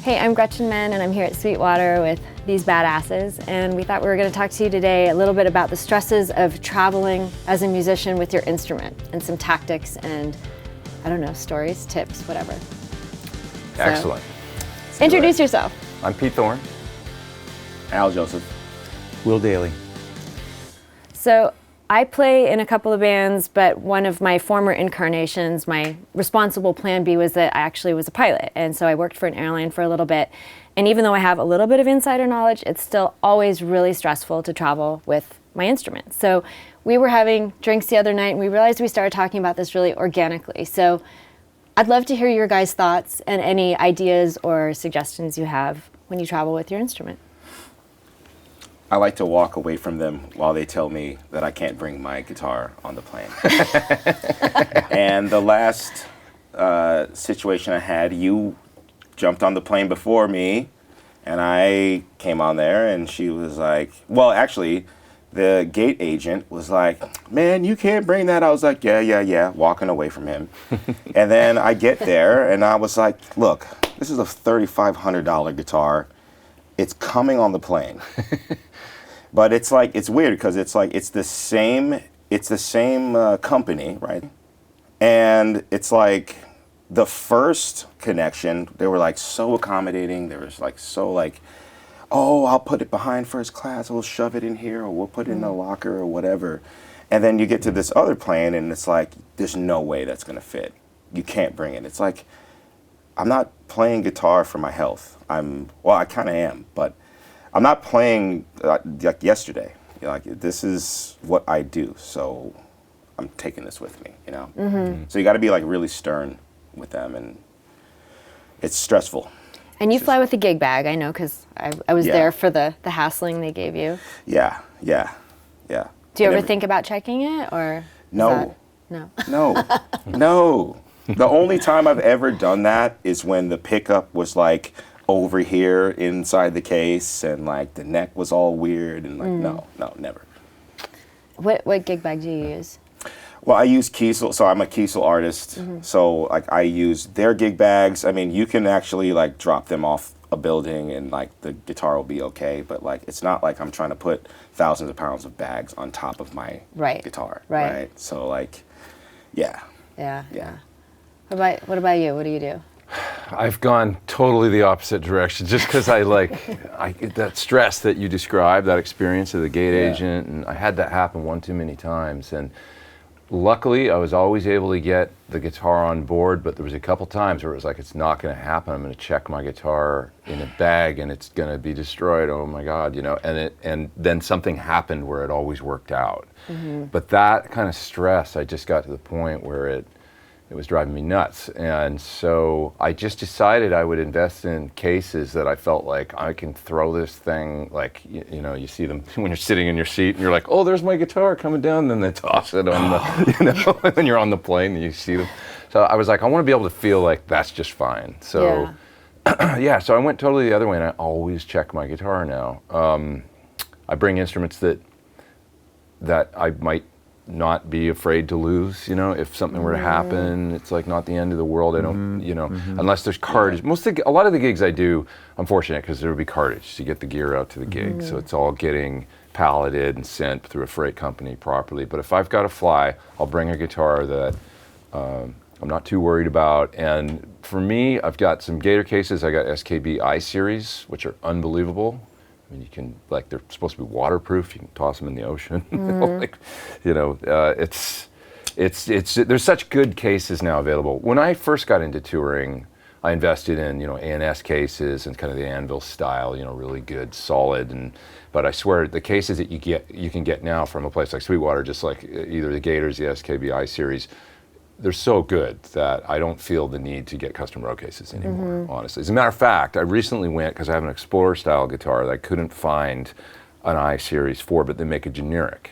Hey, I'm Gretchen Menn, and I'm here at Sweetwater with these badasses, and we thought we were going to talk to you today a little bit about the stresses of traveling as a musician with your instrument, and some tactics and, I don't know, stories, tips, whatever. Excellent. So, introduce yourself. I'm Pete Thorn. Al Joseph. Will Dailey. So I play in a couple of bands, but one of my former incarnations, my responsible plan B was that I actually was a pilot. And so I worked for an airline for a little bit. And even though I have a little bit of insider knowledge, it's still always really stressful to travel with my instrument. So we were having drinks the other night, and we realized we started talking about this really organically. So I'd love to hear your guys' thoughts and any ideas or suggestions you have when you travel with your instrument. I like to walk away from them while they tell me that I can't bring my guitar on the plane. And the last situation I had, you jumped on the plane before me, and I came on there, and she was like, well, actually, the gate agent was like, man, you can't bring that. I was like, yeah, walking away from him. And then I get there, and I was like, look, this is a $3,500 guitar. It's coming on the plane. But it's like, it's weird because it's like, it's the same company, right? And it's like the first connection, they were like so accommodating. They were like so like, oh, I'll put it behind first class. We'll shove it in here, or we'll put it in the locker or whatever. And then you get to this other plane and it's like, there's no way that's gonna fit. You can't bring it. It's like, I'm not playing guitar for my health. Well, I kind of am, but I'm not playing like yesterday. You know, like, this is what I do, so I'm taking this with me, you know? Mm-hmm. So you gotta be like really stern with them, and it's stressful. And you fly with a gig bag, I know, because I was there for the hassling they gave you. Yeah. Do you ever think about checking it, or? No. No. The only time I've ever done that is when the pickup was like over here inside the case, and like the neck was all weird, and like no, never. What gig bag do you use? Well, I use Kiesel, so I'm a Kiesel artist. Mm-hmm. So like I use their gig bags. I mean, you can actually like drop them off a building and like the guitar will be okay, but like it's not like I'm trying to put thousands of pounds of bags on top of my guitar. Right. So like, yeah. What about you? What do you do? I've gone totally the opposite direction, just because I get that stress that you described, that experience of the gate agent, and I had that happen one too many times. And luckily, I was always able to get the guitar on board, but there was a couple times where it was like, it's not going to happen. I'm going to check my guitar in a bag, and it's going to be destroyed. Oh my God, you know. And then something happened where it always worked out. Mm-hmm. But that kind of stress, I just got to the point where it was driving me nuts. And so I just decided I would invest in cases that I felt like I can throw this thing, like, you know, you see them when you're sitting in your seat and you're like, oh, there's my guitar coming down, and then they toss it on the, you know, when you're on the plane and you see them. So I was like, I want to be able to feel like that's just fine. So so I went totally the other way, and I always check my guitar now. I bring instruments that I might not be afraid to lose, you know, if something were to happen. It's like not the end of the world. I don't, you know, unless there's cartage. A lot of the gigs I do, I'm fortunate because there would be cartage to get the gear out to the gig. So it's all getting palleted and sent through a freight company properly. But if I've got to fly, I'll bring a guitar that I'm not too worried about. And for me, I've got some Gator cases. I got SKB I-Series, which are unbelievable. I mean, you can, like, they're supposed to be waterproof. You can toss them in the ocean. Like, you know, there's such good cases now available. When I first got into touring, I invested in, you know, A&S cases and kind of the Anvil style, you know, really good, solid. But I swear, the cases that you can get now from a place like Sweetwater, just like either the Gators, the SKB I-Series, they're so good that I don't feel the need to get custom row cases anymore, honestly. As a matter of fact, I recently went, because I have an Explorer style guitar that I couldn't find an I-Series for, but they make a generic.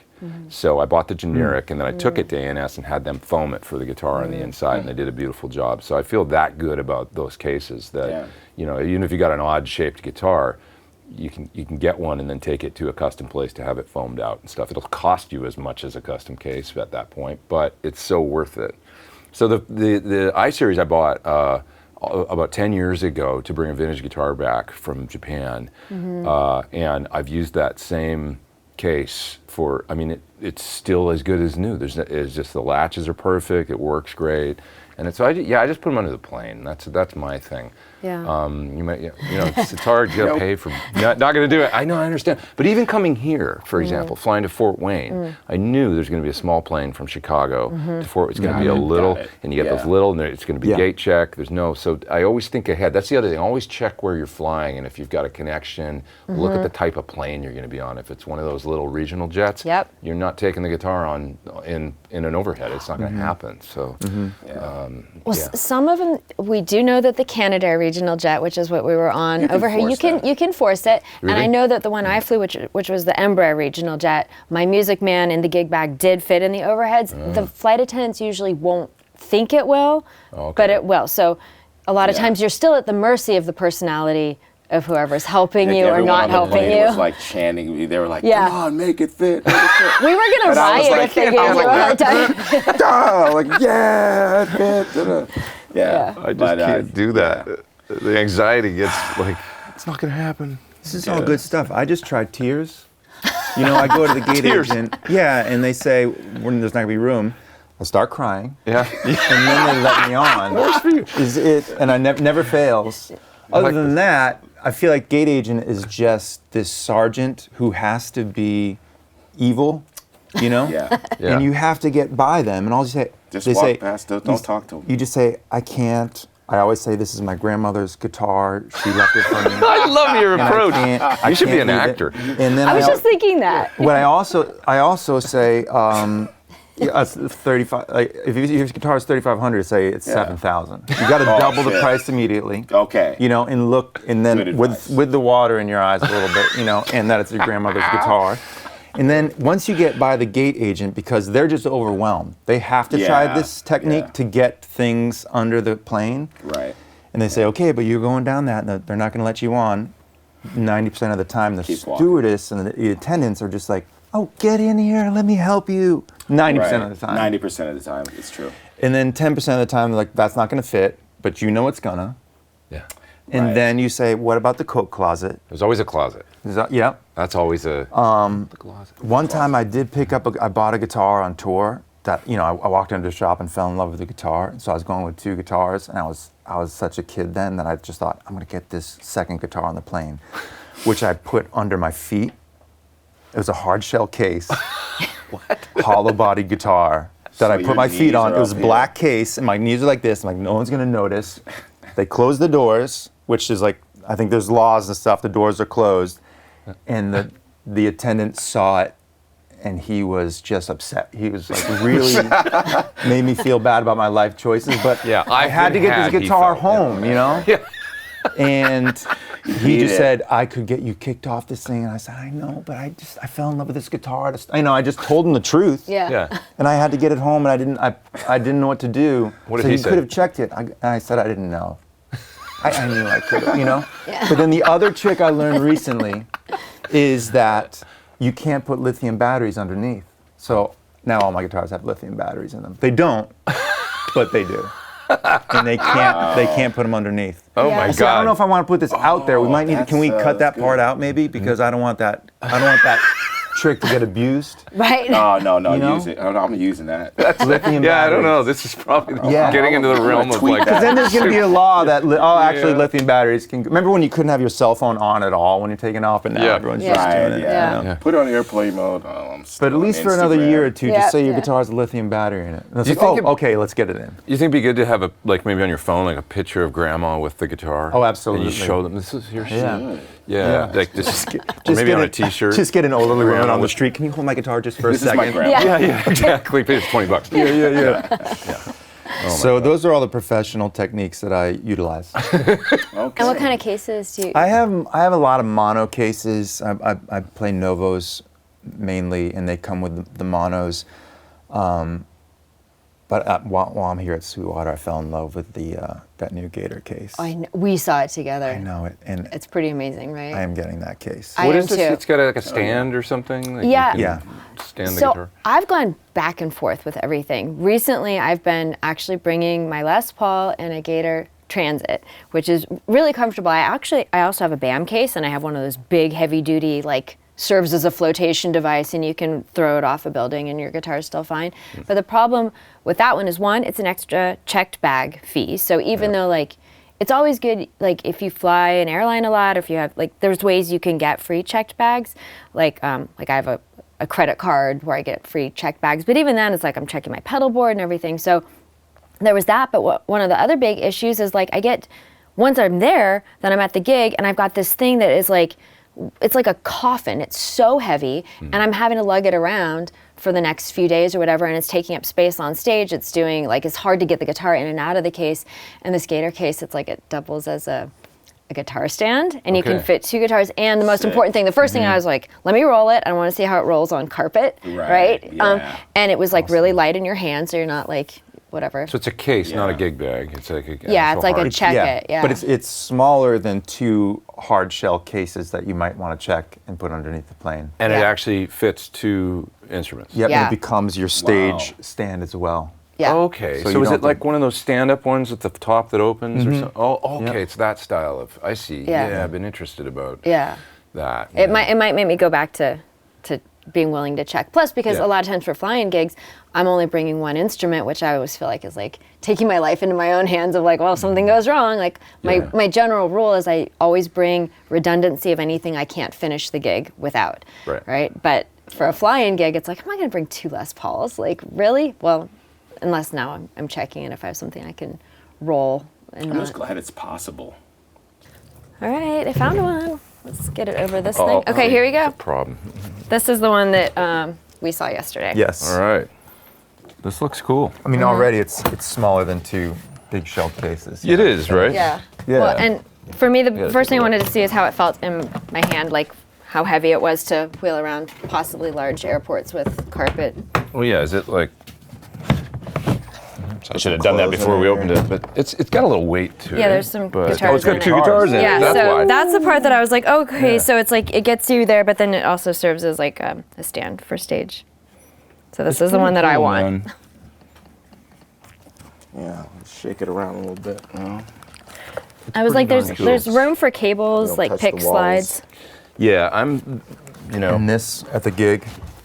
So I bought the generic, and then I took it to A&S and had them foam it for the guitar on the inside, and they did a beautiful job. So I feel that good about those cases that, you know, even if you got an odd shaped guitar, you can get one and then take it to a custom place to have it foamed out and stuff. It'll cost you as much as a custom case at that point, but it's so worth it. So the I-Series I bought about 10 years ago to bring a vintage guitar back from Japan, and I've used that same case for. I mean, it's still as good as new. It's just the latches are perfect. It works great, and it's I just put them under the plane. That's my thing. Yeah. You might, it's hard. You gotta pay for not gonna do it. I know, I understand. But even coming here, for example, flying to Fort Wayne, I knew there's gonna be a small plane from Chicago to Fort. It's gonna be a little, and you get those little, and it's gonna be gate check. There's no. So I always think ahead. That's the other thing. Always check where you're flying, and if you've got a connection, look at the type of plane you're gonna be on. If it's one of those little regional jets, you're not taking the guitar on in an overhead. It's not gonna happen. So. Some of them, we do know that the Canadair regional jet, which is what we were on over here, you can force it. Really? And I know that the one I flew, which was the Embraer regional jet, my Music Man in the gig bag did fit in the overheads. The flight attendants usually won't think it will, but it will. So a lot of times you're still at the mercy of the personality of whoever's helping you or not helping you. Was like chanting. They were like, "Come on, make it fit." Make it fit. We were gonna riot if they gave you a hard time. Like, yeah, it fit. Yeah. I just can't do that. The anxiety gets like, it's not gonna happen. This is all good stuff. I just tried tears. I go to the gate agent, and they say, when there's not gonna be room, I start crying. Yeah. And then they let me on. Works for you. Is it? And I never fails. Other than that, I feel like gate agent is just this sergeant who has to be evil, And you have to get by them. And all you say, just they walk say, past. Don't talk to them. You just say, I can't. I always say, this is my grandmother's guitar. She left it for me. I love your approach. You should be an leave it. actor. And then I was just thinking that. What I also say, it's 35. Like, if your guitar is 3,500, say it's 7,000. You got to double the price immediately. Okay. And look, and then with the water in your eyes a little bit, and that it's your grandmother's guitar. And then once you get by the gate agent, because they're just overwhelmed, they have to try this technique to get things under the plane. Right. And they say, okay, but you're going down that, and they're not going to let you on. 90% of the time, the stewardess and the attendants are just like, oh, get in here, let me help you. 90% of the time. 90% of the time, it's true. And then 10% of the time, they're like, that's not going to fit, but you know it's gonna. Yeah. And then you say, what about the coat closet? There's always a closet. Yeah. That's always a the closet. One time I did pick up, I bought a guitar on tour that, I walked into the shop and fell in love with the guitar. So I was going with 2 guitars, and I was such a kid then that I just thought, I'm going to get this second guitar on the plane, which I put under my feet. It was a hard shell case, hollow body guitar that I put my feet on. It was a black case, and my knees are like this. I'm like, no one's going to notice. They closed the doors, which is like, I think there's laws and stuff. The doors are closed. And the attendant saw it, and he was just upset. He was like really made me feel bad about my life choices. But I had to get this guitar home, Yeah. And he just said, I could get you kicked off this thing. And I said, I know, but I fell in love with this guitar. I just told him the truth. Yeah. And I had to get it home, and I didn't know what to do. What did he say? Could have checked it. I said I didn't know. I knew I could have, Yeah. But then the other trick I learned recently is that you can't put lithium batteries underneath. So now all my guitars have lithium batteries in them. They don't, but they do. And they can't put them underneath. Oh my God! I don't know if I want to put this out there. We might need to. Can we cut that part out maybe? Because I don't want that. I don't want that trick to get abused. Right. No. Use it. I'm using that. Lithium. I don't know. This is probably getting into the realm of like. Because then there's going to be a law that actually lithium batteries can. Remember when you couldn't have your cell phone on at all when you're taking off, and now everyone's just doing it. Yeah. Put it on airplane mode. But at least for another year or two, just say your guitar has a lithium battery in it. And it's like, okay, let's get it in. You think it'd be good to have maybe on your phone, like a picture of Grandma with the guitar? Oh, absolutely. And you show them, this is your shit. Yeah. Like just maybe on a T-shirt. Just get an elderly woman on the street. Can you hold my guitar just for a second? This is my grandma. Yeah, exactly. Pay us $20. Yeah. So those are all the professional techniques that I utilize. Okay. And what kind of cases do you? I have a lot of mono cases. I play Novos mainly, and they come with the monos. But while I'm here at Sweetwater, I fell in love with that new Gator case. I know, we saw it together. I know it, and It's pretty amazing, right? I am getting that case. I What am is this? too. It's got like a stand or something? Like Yeah. you can stand the So guitar? I've gone back and forth with everything. Recently, I've been actually bringing my Les Paul and a Gator transit, which is really comfortable. I also have a BAM case, and I have one of those big heavy duty, like, serves as a flotation device, and you can throw it off a building and your guitar is still fine. But the problem with that one is, one, it's an extra checked bag fee. So even though, like, it's always good, like, if you fly an airline a lot, or if you have, like, there's ways you can get free checked bags. Like I have a credit card where I get free checked bags. But even then, it's like I'm checking my pedal board and everything. So there was that. But one of the other big issues is, like, once I'm there, then I'm at the gig, and I've got this thing that is like, it's like a coffin. It's so heavy, and I'm having to lug it around for the next few days or whatever, and it's taking up space on stage. It's doing, like, it's hard to get the guitar in and out of the case. And this Gator case, it's like it doubles as a guitar stand, and you can fit 2 guitars. And the most important thing, the first thing I was like, let me roll it. I want to see how it rolls on carpet, right? Yeah. And it was like really light in your hand, so you're not like, whatever. So it's a case, not a gig bag. It's like a it's like a check it. Yeah, but it's smaller than 2 hard shell cases that you might want to check and put underneath the plane. And it actually fits 2 instruments. Yep, Yeah. and it becomes your stage stand as well. Yeah. Okay, So so you is don't it like one of those stand-up ones at the top that opens or something? Oh, okay, Yep. it's that style of, I see. Yeah. I've been interested about Yeah. that. It might make me go back to being willing to check. Plus, because a lot of times for flying gigs, I'm only bringing one instrument, which I always feel like is like taking my life into my own hands of, like, well, if something goes wrong, like my general rule is I always bring redundancy of anything I can't finish the gig without. Right? But for a flying gig, it's like, am I going to bring 2 Les Pauls? Like, really? Well, unless now I'm checking it if I have something I can roll. And I'm just glad it's possible. All right, I found one. Let's get it over this thing. Okay, here we go. No problem. This is the one that we saw yesterday. Yes. All right. This looks cool. I mean, already it's smaller than 2 big shell cases. It is, right? Yeah. Yeah. Well, and for me, the gotta first take thing a I look. wanted to see is how it felt in my hand, like how heavy it was to wheel around possibly large airports with carpet. Well, yeah, is it like... I should have done that before we opened it, but it's got a little weight to it. Yeah, there's some but- guitars Oh, it's got in 2 it. guitars in Yeah, it. That's so why. that's the part that I was like, okay, so it's like it gets you there, but then it also serves as like a stand for stage. So this is the one that I want. Yeah, shake it around a little bit. I was like, pretty there's darn room for cables, don't like touch pick the walls. slides. Yeah, I'm, And this at the gig.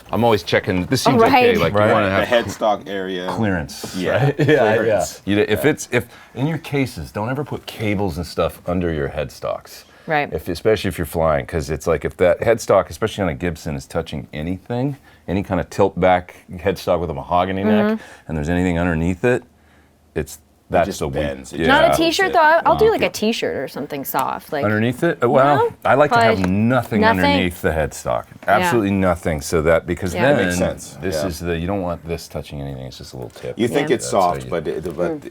I'm always checking. This seems right. okay. Like Right. you want to The have headstock area. clearance. Yeah, right? clearance. If in your cases, don't ever put cables and stuff under your headstocks. Right. Especially if you're flying, because it's like if that headstock, especially on a Gibson, is touching anything, any kind of tilt back headstock with a mahogany neck, and there's anything underneath it, that's just the bends. weak. It Not Yeah. a t-shirt though. I'll do like a t-shirt or something soft. Like Underneath it? Well, No? I like to have Probably nothing nothing? underneath the headstock. Absolutely nothing. So that, because Yeah. then That makes sense. this Yeah. is you don't want this touching anything. It's just a little tip. You think Yeah. it's That's how soft, you- but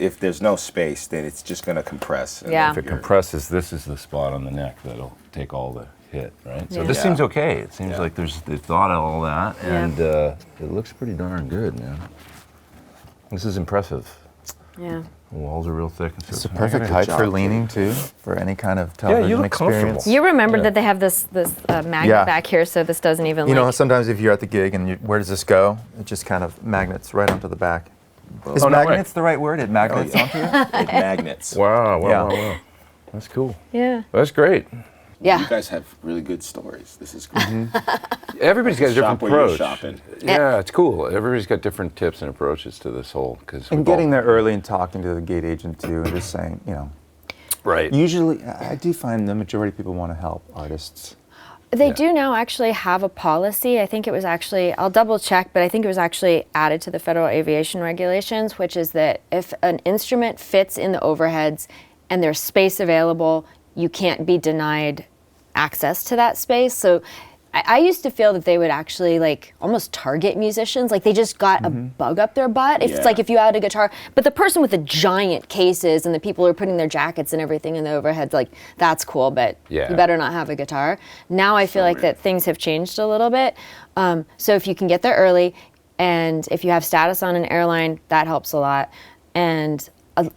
if there's no space, then it's just going to compress. and Yeah. If it compresses, this is the spot on the neck that'll take all the hit, right? So Yeah. this Yeah. seems okay. It seems Yeah. like they thought of all that, Yeah. and it looks pretty darn good, man. This is impressive. Yeah. The walls are real thick. And It's stuff. the perfect Good height job, for kid. leaning too, for any kind of you television look comfortable. experience. You remembered that they have this magnet Yeah. back here, so this doesn't even You know, like. sometimes if you're at the gig and where does this go? It just kind of magnets right onto the back. Is Oh, no way. magnets the right word? It magnets onto it? Like magnets. Wow, wow, Yeah. wow, wow. That's cool. Yeah. That's great. Yeah. You guys have really good stories. This is cool. Everybody's got a different Shop where you're approach. shopping. Yeah, it's cool. Everybody's got different tips and approaches to this whole. And getting there early and talking to the gate agent too, and just saying, you know, right. usually I do find the majority of people want to help artists. They Yeah. do now actually have a policy. I think it was actually, I'll double check, but I think it was actually added to the Federal Aviation Regulations, which is that if an instrument fits in the overheads and there's space available, you can't be denied access to that space. So I used to feel that they would actually like almost target musicians, like they just got a bug up their butt. If it's Yeah. like if you had a guitar, but the person with the giant cases and the people who are putting their jackets and everything in the overheads, like that's cool, but Yeah. you better not have a guitar. Now I feel like that things have changed a little bit. So if you can get there early, and if you have status on an airline, that helps a lot. And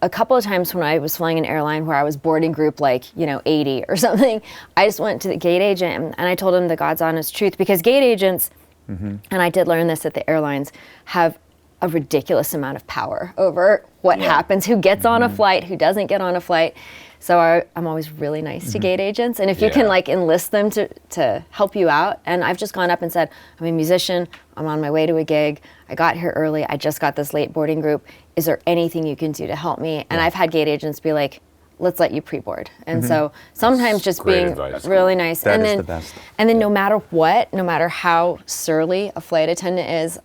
a couple of times when I was flying an airline where I was boarding group like, 80 or something, I just went to the gate agent and I told him the God's honest truth, because gate agents, and I did learn this at the airlines, have a ridiculous amount of power over what happens, who gets on a flight, who doesn't get on a flight. So I'm always really nice to gate agents. And if you can like enlist them to help you out. And I've just gone up and said, I'm a musician, I'm on my way to a gig, I got here early, I just got this late boarding group. Is there anything you can do to help me? And I've had gate agents be like, let's let you pre-board. And so sometimes just great being advice. really nice. That and is then, the best. And then no matter what, no matter how surly a flight attendant is,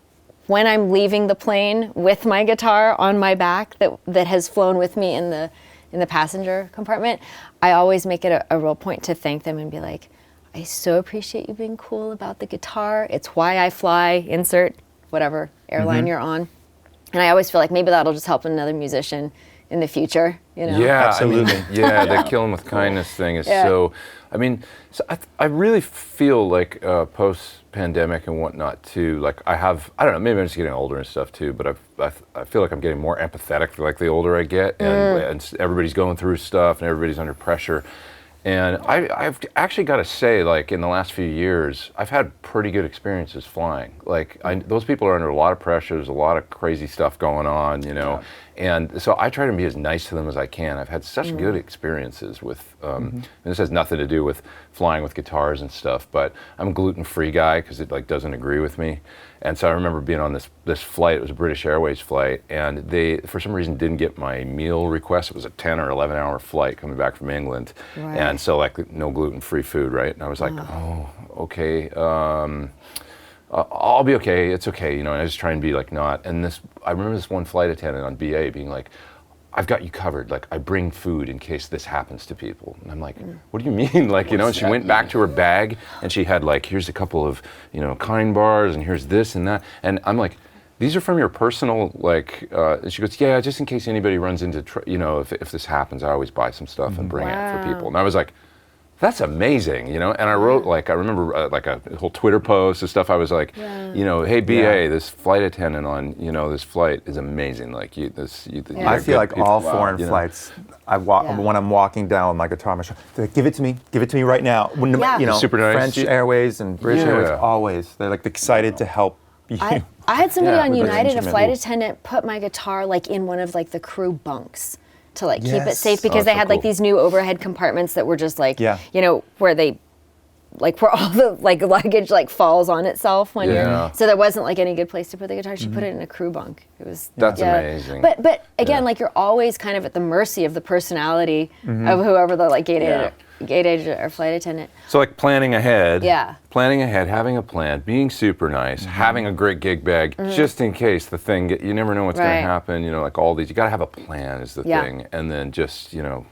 when I'm leaving the plane with my guitar on my back that has flown with me in the passenger compartment, I always make it a real point to thank them and be like, I so appreciate you being cool about the guitar. It's why I fly, insert whatever airline you're on. And I always feel like maybe that'll just help another musician in the future, you know? Yeah, Absolutely. I mean, the kill 'em with kindness thing is so. I mean, I really feel like post-pandemic and whatnot too. Like I don't know, maybe I'm just getting older and stuff too. But I feel like I'm getting more empathetic like the older I get, and everybody's going through stuff and everybody's under pressure. And I've actually got to say, like in the last few years, I've had pretty good experiences flying. Like those people are under a lot of pressure. There's a lot of crazy stuff going on, you know. And so I try to be as nice to them as I can. I've had such good experiences with, and this has nothing to do with flying with guitars and stuff, but I'm a gluten-free guy because it like doesn't agree with me. And so I remember being on this flight, it was a British Airways flight, and they, for some reason, didn't get my meal request. It was a 10 or 11 hour flight coming back from England. Right. And so like no gluten-free food, right? And I was like, oh, okay. I'll be okay, it's okay, you know, and I just try and be like not. And I remember this one flight attendant on BA being like, I've got you covered, like I bring food in case this happens to people. And I'm like, what do you mean? Like, you know, and she went back to her bag and she had like, here's a couple of, you know, kind bars and here's this and that. And I'm like, these are from your personal, like, and she goes, yeah, just in case anybody runs into, you know, if this happens, I always buy some stuff and bring it for people. And I was like, that's amazing, you know. And I wrote like I remember like a whole Twitter post and stuff. I was like, you know, hey BA, this flight attendant on this flight is amazing. Like I feel like all foreign flights. When I'm walking down with my guitar, they're like, give it to me right now. When, you know, super nice. French Airways and British Airways always they're like excited to help you. I had somebody on with their United, a instrument. flight attendant, put my guitar like in one of like the crew bunks to like keep it Yes. safe because they had like these new overhead compartments that were just like, you know, where all the like luggage like falls on itself when you're, so there wasn't like any good place to put the guitar. She put it in a crew bunk. It was That's amazing. But again, like you're always kind of at the mercy of the personality of whoever the like gate agent or flight attendant. So like planning ahead, having a plan, being super nice, having a great gig bag, just in case the thing, you never know what's going to happen, you know, like all these, you got to have a plan is the thing, and then just, you know,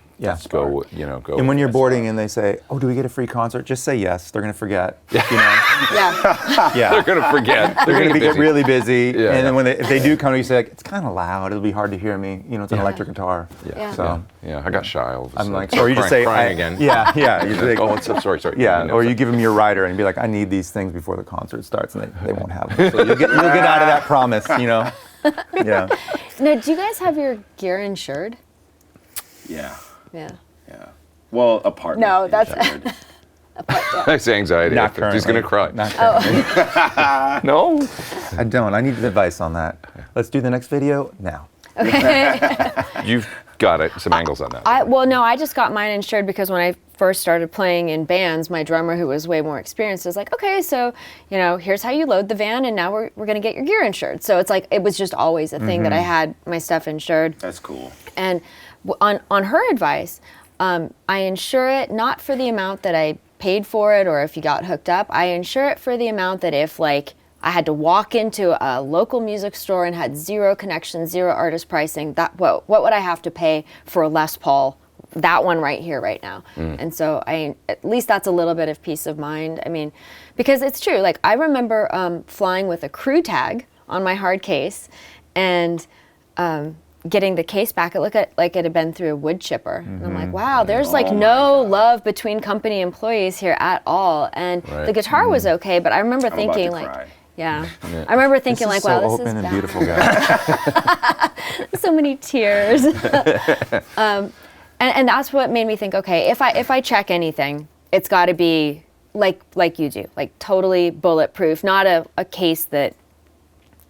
go. And when you're boarding and they say, oh, do we get a free concert? Just say yes. They're going to forget. You know? They're going to forget. They're going to get really busy. And then if they do come to you, say, like, it's kind of loud. It'll be hard to hear me. You know, it's an electric guitar. So I got shy all of a sudden. I'm like, or you just say, crying again. You like, oh, it's so sorry. Yeah, or you give them your rider and be like, I need these things before the concert starts, and they won't have them. So you'll get out of that promise, you know? Yeah. Now, do you guys have your gear insured? Yeah. Yeah. Well, apartment. No, that's That's anxiety. Not She's going to cry. Not currently. No? I don't. I need advice on that. Let's do the next video now. You've got it. Some angles on that. I just got mine insured because when I first started playing in bands, my drummer, who was way more experienced, was like, okay, so, you know, here's how you load the van, and now we're going to get your gear insured. So it's like, it was just always a thing that I had my stuff insured. That's cool. And on her advice, I insure it not for the amount that I paid for it or if you got hooked up. I insure it for the amount that if, like, I had to walk into a local music store and had zero connection, zero artist pricing, what would I have to pay for a Les Paul, that one right here, right now? And so at least that's a little bit of peace of mind. I mean, because it's true. Like, I remember flying with a crew tag on my hard case and getting the case back. It looked like it had been through a wood chipper. And I'm like, wow, there's like no love between company employees here at all. And the guitar was okay, but I remember thinking like, I remember thinking like, wow, this is open and bad. beautiful guy. So many tears. And that's what made me think, okay, if I check anything, it's got to be like you do, like totally bulletproof, not a case that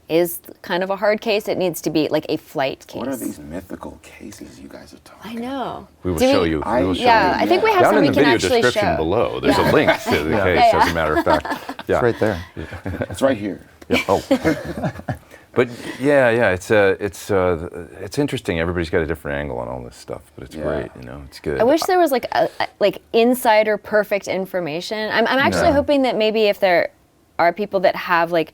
is kind of a hard case. It needs to be like a flight case. What are these mythical cases you guys are talking? I know. We will Do show you. We will show Yeah, you. I think we have Down some in we the can video actually description show. below, there's a link to the case, Yeah. as a matter of fact. Yeah. It's right there. It's right here. Yeah. Oh. But yeah, it's interesting. Everybody's got a different angle on all this stuff, but it's great. It's good. I wish there was like like insider perfect information. I'm actually hoping that maybe if there are people that have like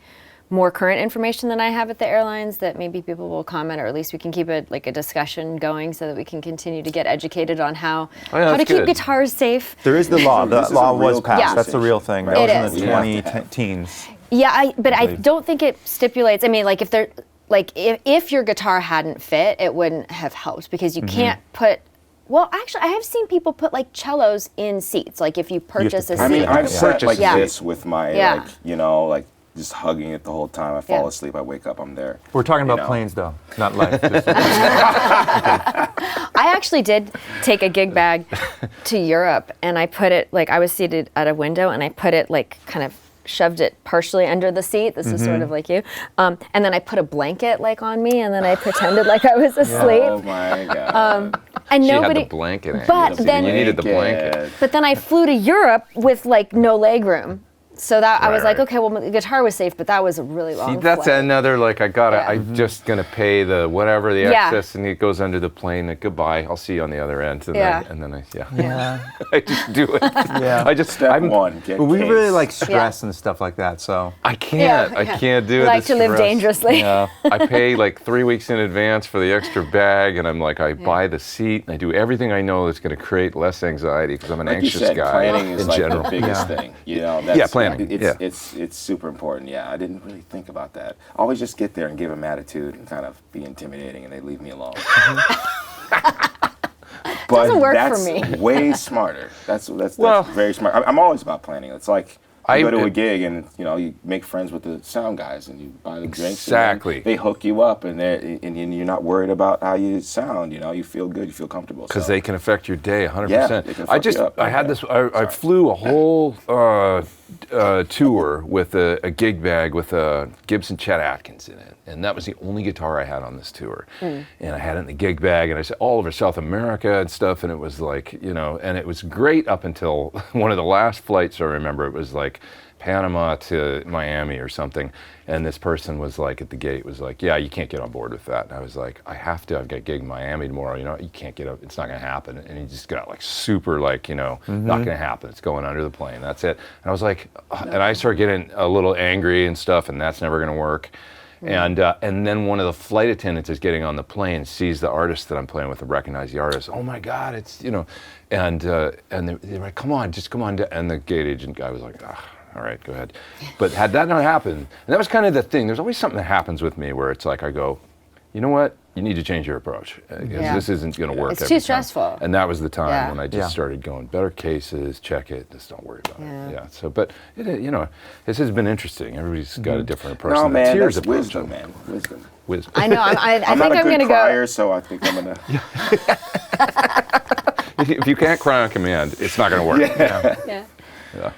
more current information than I have at the airlines, that maybe people will comment, or at least we can keep a discussion going so that we can continue to get educated on how to keep guitars safe. There is the law. The This is law a real was passed. Yeah. That's a real thing. That It was in is. the 2010s. Yeah, but I don't think it stipulates. I mean, like if there, like if your guitar hadn't fit, it wouldn't have helped because you can't put. Well, actually, I have seen people put like cellos in seats. Like if you purchase a seat. I mean, I've sat like Yeah. this with my Yeah. like just hugging it the whole time. I fall asleep. I wake up. I'm there. We're talking You about know. planes, though, not life. I actually did take a gig bag to Europe, and I put it like I was seated at a window, and I put it like kind of shoved it partially under the seat. This is sort of like you, and then I put a blanket like on me, and then I pretended like I was asleep. Oh my god. And She nobody. had the blanket in. But So then- you needed the blanket. But then I flew to Europe with like no leg room. So that I was like, right. okay, well, the guitar was safe, but that was a really long See, that's flight. another, like, Yeah. I'm just going to pay the whatever, the Yeah. excess, and it goes under the plane, and goodbye, I'll see you on the other end. And Yeah. then I Yeah. I just do it. Yeah. I just, Step one. Get But we case. really like stress and stuff like that, so. I can't. Yeah, I yeah. can't do We it. like the to live stress. dangerously. Yeah. I pay like 3 weeks in advance for the extra bag, and I'm like, I buy the seat, and I do everything I know that's going to create less anxiety because I'm an Like you anxious said, guy planning is in like general. the biggest Yeah. thing. You know, that's, planning, It's super important. Yeah, I didn't really think about that. Always just get there and give them attitude and kind of be intimidating, and they leave me alone. But Doesn't work for that's me. way smarter. That's Well- very smart. I'm always about planning. It's like you go to I- a gig and you make friends with the sound guys and you buy them drinks. Exactly. And then they hook you up and you're not worried about how you sound. You feel good. You feel comfortable. Because So- they can affect your day 100%. Yeah, they can fuck you up. I had Yeah. this, I flew a whole tour with a gig bag with a Gibson Chet Atkins in it. And that was the only guitar I had on this tour. And I had it in the gig bag, and I said all over South America and stuff. And it was like, and it was great up until one of the last flights I remember. It was like Panama to Miami or something. And this person was like at the gate, was like, yeah, you can't get on board with that. And I was like, I have to. I've got a gig in Miami tomorrow. You can't get up. It's not going to happen. And he just got like super like, not going to happen. It's going under the plane. That's it. And I was like, and I started getting a little angry and stuff, and that's never going to work. And then one of the flight attendants is getting on the plane, sees the artist that I'm playing with, and recognize the artist. Oh my God, it's and they're like, come on, just come on. And the gate agent guy was like, all right, go ahead. But had that not happened, and that was kind of the thing. There's always something that happens with me where it's like I go, you know what? You need to change your approach because this isn't going to work. It's every too time. stressful. And that was the time Yeah. when I just started going, better cases, check it, just don't worry about it. Yeah. So, but this has been interesting. Everybody's got a different approach. No, than the man, tears that's approach. wisdom, man. Wisdom. Wisdom. I know. I I'm think not a I'm good gonna crier, go. so I think I'm gonna. If you can't cry on command, it's not going to work. Yeah. Yeah.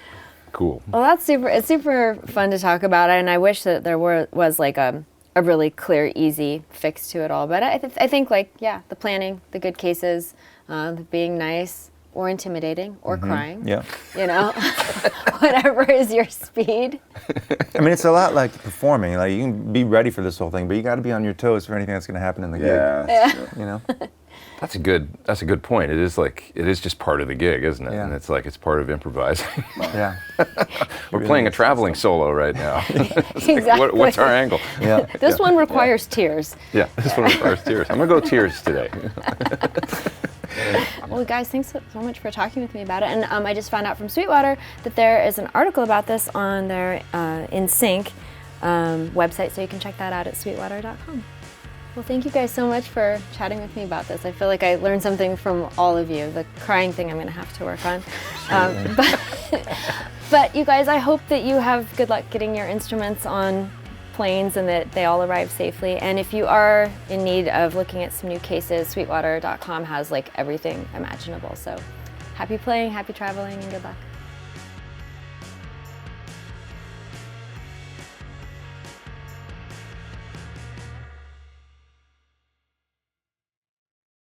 Cool. Well, that's super. It's super fun to talk about it, and I wish that there was like a really clear, easy fix to it all. But I think like the planning, the good cases, the being nice or intimidating or crying. Yeah. Whatever is your speed. I mean, it's a lot like performing. Like, you can be ready for this whole thing, but you got to be on your toes for anything that's going to happen in the Yeah. gig. That's a good point. It is just part of the gig, isn't it? Yeah. And it's like it's part of improvising. Yeah. We're playing a traveling solo right now. Exactly. What's our angle? Yeah. This one requires tears. Yeah, this one requires tears. I'm gonna go tears today. Well, guys, thanks so much for talking with me about it. And I just found out from Sweetwater that there is an article about this on their In Sync website, so you can check that out at sweetwater.com. Well, thank you guys so much for chatting with me about this. I feel like I learned something from all of you. The crying thing I'm going to have to work on. But you guys, I hope that you have good luck getting your instruments on planes and that they all arrive safely. And if you are in need of looking at some new cases, sweetwater.com has like everything imaginable. So happy playing, happy traveling, and good luck.